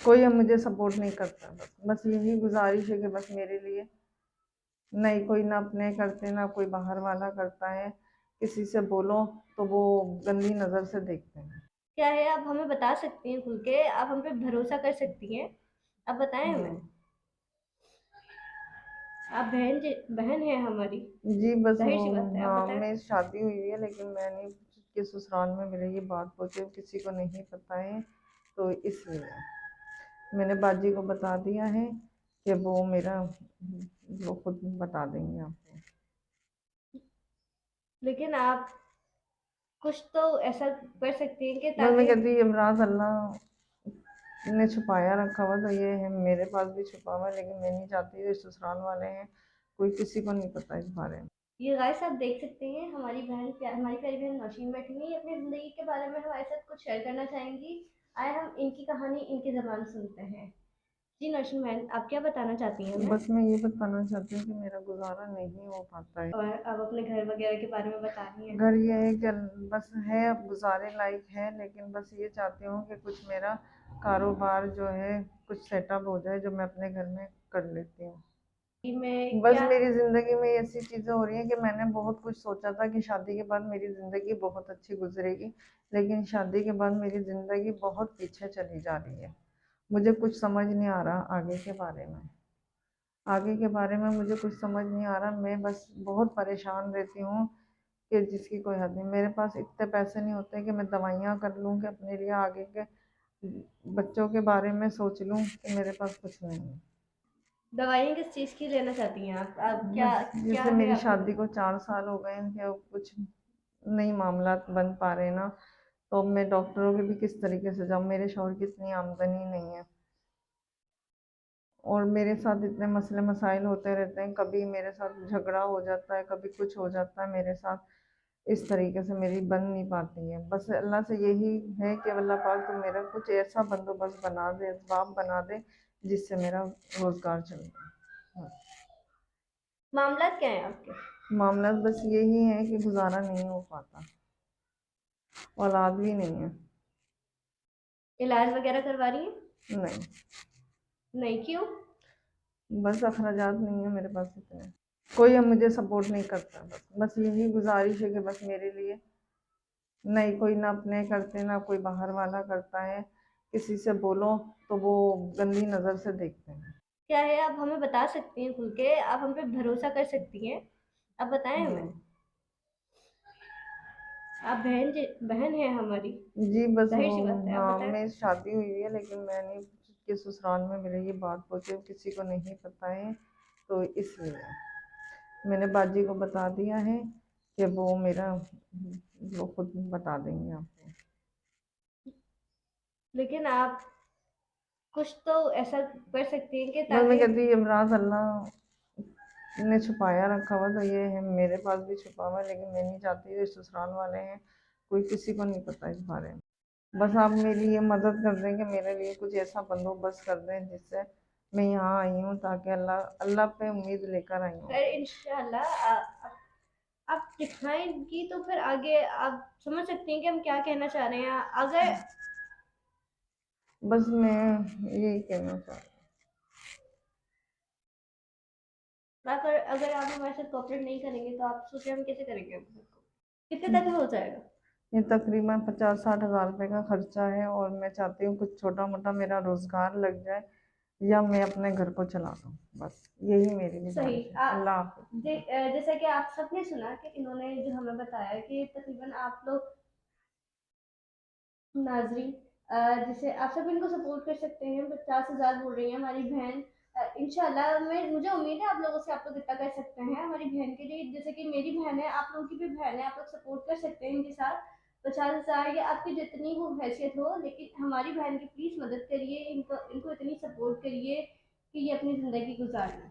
कोई अब मुझे सपोर्ट नहीं करता। बस बस यही गुजारिश है कि बस मेरे लिए नहीं कोई ना अपने करते ना कोई बाहर वाला करता है। किसी से बोलो तो वो गंदी नज़र से देखते हैं। क्या है, आप हमें बता सकती हैं खुल के? आप हम पे भरोसा कर सकती हैं? आप बताएं हमें। हाँ आप बहन है हमारी। जी बस जाहिर वो सी बात है, आप हाँ बताएं। मेरी शादी हुई है लेकिन मैंने के ससुराल में मेरे ये बात पहुँची किसी को नहीं पता है। तो इसलिए मैंने बाजी को बता दिया है कि वो मेरा वो खुद बता देंगे आपको। लेकिन आप कुछ तो ऐसा कर सकती हैं कि बस मैं ताकि। कहती इमराज अल्लाह ने छुपाया रखा हुआ तो ये है मेरे पास भी छुपा हुआ है लेकिन मैं नहीं चाहती जो ससुराल वाले हैं कोई किसी को नहीं पता इस बारे में। ये गाइस आप देख सकते हैं, हमारी प्यारी बहन नौशीन बैठी हुई है, अपनी ज़िंदगी के बारे में हमारे साथ कुछ शेयर करना चाहेंगी। आए हम इनकी कहानी इनकी ज़बान सुनते हैं। जी नौशीन बहन, आप क्या बताना चाहती हैं हमें? बस मैं ये बताना चाहती हूँ कि मेरा गुजारा नहीं हो पाता है। और आप अपने घर वगैरह के बारे में बता रही हैं। घर ये है कि बस है अब गुजारे लायक है लेकिन बस ये चाहती हूँ कि कुछ मेरा कारोबार जो है कुछ सेटअप हो जाए जो मैं अपने घर में कर लेती हूँ। कि मैं बस क्या। मेरी ज़िंदगी में ऐसी चीज़ें हो रही हैं कि मैंने बहुत कुछ सोचा था कि शादी के बाद मेरी ज़िंदगी बहुत अच्छी गुजरेगी लेकिन शादी के बाद मेरी ज़िंदगी बहुत पीछे चली जा रही है। मुझे कुछ समझ नहीं आ रहा आगे के बारे में। आगे के बारे में मुझे कुछ समझ नहीं आ रहा। मैं बस बहुत परेशान रहती हूँ कि जिसकी कोई हद नहीं। मेरे पास इतने पैसे नहीं होते कि मैं दवाइयाँ कर लूँ कि अपने लिए आगे के बच्चों के बारे में सोच लूँ कि मेरे पास कुछ नहीं है। दवाइयाँ किस चीज़ की लेना चाहती हैं आप क्या बस क्या जैसे है मेरी आपके शादी पास? को 4 साल हो गए हैं कि कुछ नहीं मामला बन पा रहे ना। तो अब मैं डॉक्टरों के भी किस तरीके से जाऊँ। मेरे शौहर की इतनी आमदनी नहीं है और मेरे साथ इतने मसले मसाइल होते रहते हैं। कभी मेरे साथ झगड़ा हो जाता है कभी कुछ हो जाता है मेरे साथ। इस तरीके से मेरी बन नहीं पाती है। बस अल्लाह से यही है कि अल्लाह पाक तो मेरा कुछ ऐसा बंदोबस्त बना दे असबाब बना दे जिससे मेरा रोज़गार चले। हाँ। मामला क्या है आपके? मामला बस यही है कि गुजारा नहीं हो पाता। औलाद भी नहीं है। इलाज वगैरह करवा रही हैं? नहीं नहीं, क्यों? बस अखराजात नहीं है मेरे पास इतने। कोई अब मुझे सपोर्ट नहीं करता। बस बस यही गुजारिश है कि बस मेरे लिए नहीं कोई ना अपने करते ना कोई बाहर वाला करता है। किसी से बोलो तो वो गंदी नज़र से देखते हैं। क्या है, आप हमें बता सकती हैं खुल के? आप हम पे भरोसा कर सकती हैं? आप बताएं हमें। हाँ आप बहन है हमारी। जी बस जाहिर वो सी बात है, आप हाँ बताएं। मेरी शादी हुई है लेकिन मैंने के ससुराल में मेरे ये बात पहुँची किसी को नहीं पता है। तो इसलिए मैंने बाजी को बता दिया है कि वो मेरा वो खुद बता देंगे आपको। लेकिन आप कुछ तो ऐसा कर सकती हैं कि बस मैं ताकि। कहती इमराज अल्लाह ने छुपाया रखा हुआ तो ये है मेरे पास भी छुपा हुआ है लेकिन मैं नहीं चाहती जो ससुराल वाले हैं कोई किसी को नहीं पता इस बारे में। बस आप मेरी ये मदद कर दें कि मेरे लिए कुछ ऐसा बंदोबस्त कर दें जिससे मैं यहाँ आई हूँ ताकि अल्लाह अल्लाह पे उम्मीद लेकर आई हूँ। फिर इंशाल्लाह आप दिखाएंगी तो फिर आगे आप समझ सकती हैं कि हम क्या कहना चाह रहे हैं अगर। बस मैं यही कहना चाह रही अगर अगर आप हमारे साथ कोऑपरेट नहीं करेंगे तो आप सोचिए हम कैसे करेंगे? कितने तक में हो जाएगा? ये तकरीबन 50-60 हज़ार रुपये का खर्चा है और मैं चाहती हूँ कुछ छोटा मोटा मेरा रोज़गार लग जाए या मैं अपने घर को चला लूँ। बस यही मेरी सही। गुजारिश है। अल्लाह हाफिज़। जैसा कि आप सबने सुना कि इन्होंने जो हमें बताया कि तकरीबन आप लोग नाजरीन, जैसे आप सब इनको सपोर्ट कर सकते हैं। 50,000 बोल रही है हमारी बहन। इंशाल्लाह मैं मुझे उम्मीद है आप लोगों से आप लोग इतना कर सकते हैं हमारी बहन के लिए। जैसे कि मेरी बहन है, आप लोगों की भी बहन है, आप लोग सपोर्ट कर सकते हैं इनके साथ। 50,000 या आपकी जितनी हो हैसियत हो, लेकिन हमारी बहन की प्लीज़ मदद करिए, इनको इनको इतनी सपोर्ट करिए कि ये अपनी ज़िंदगी गुजार लें।